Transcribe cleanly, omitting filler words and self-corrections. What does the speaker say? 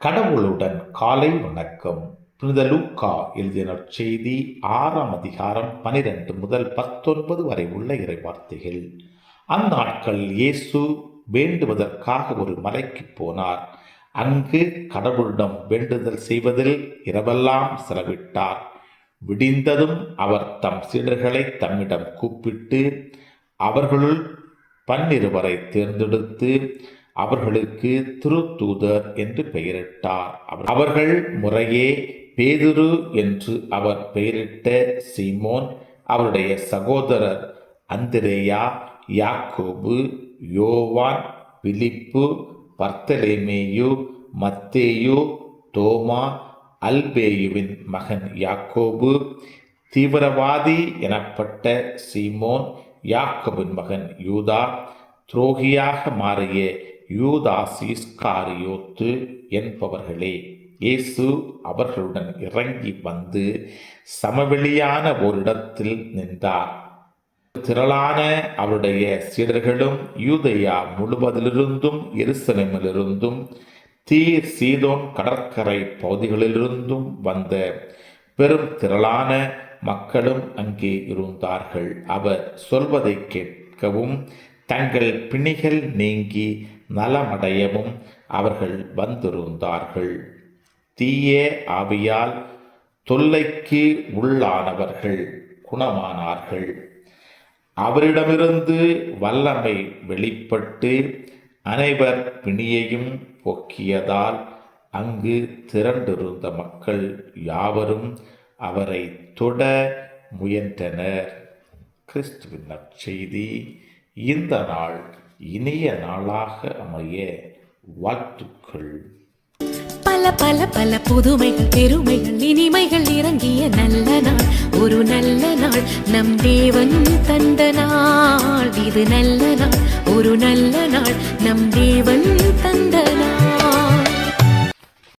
கடவுளுடன் காலை வணக்கம். புனித லூக்கா எழுதிய நற்செய்தி 6ஆம் அதிகாரம் 12 முதல் 19 வரை உள்ள இறைவார்த்தைகள். அந்நாட்கள் இயேசு வேண்டுவதற்காக ஒரு மலைக்கு போனார். அங்கு கடவுளிடம் வேண்டுதல் செய்வதில் இரவெல்லாம் செலவிட்டார். விடிந்ததும் அவர் தம் சீடர்களை தம்மிடம் கூப்பிட்டு அவர்களுள் 12 தேர்ந்தெடுத்து அவர்களுக்கு திருத்தூதர் என்று பெயரிட்டார். அவர்கள் முறையே பேதுரு என்று அவர் பெயரிட்ட சீமோன், அவருடைய சகோதரர் அந்திரேயா, யாக்கோபு, யோவான், பிலிப்பு, பர்த்தலேமேயு, மத்தேயு, தோமா, அல்பேயுவின் மகன் யாக்கோபு, தீவிரவாதி எனப்பட்ட சீமோன், யாக்கோபின் மகன் யூதா, துரோகியாக மாறிய யூதாஸ் இஸ்காரியோத்து என்பவர்களே. இயேசு அவர்களுடன் இறங்கி வந்து சமவெளியான ஓரிடத்தில் நின்றார். திரளான அவருடைய சீடர்களும் யூதேயா முழுவதிலிருந்தும் எருசலேமிலிருந்தும் தீர் சீதோன் கடற்கரை பகுதிகளிலிருந்தும் வந்த பெரும் திரளான மக்களும் அங்கே இருந்தார்கள். அவர் சொல்வதை கேட்கவும் தங்கள் பிணிகள் நீங்கி நலமடையவும் அவர்கள் வந்திருந்தார்கள். தீய ஆவியால் தொல்லைக்கு உள்ளானவர்கள் குணமானார்கள். அவரிடமிருந்து வல்லமை வெளிப்பட்டு அனைவர் பிணியையும் போக்கியதால் அங்கு திரண்டிருந்த மக்கள் யாவரும் அவரை தொட முயன்றனர். கிறிஸ்துவின் நற்செய்தி. இந்த நாள் இனிய நாளாக அமைய வாழ்த்துக்கள். பல பல பல புதுமைகள், பெருமைகள், இனிமைகள் இறங்கிய நல்ல நாள், ஒரு நல்ல நாள், நம் தேவன் தந்த நாள். இது நல்ல நாள், ஒரு நல்ல நாள், நம் தேவன்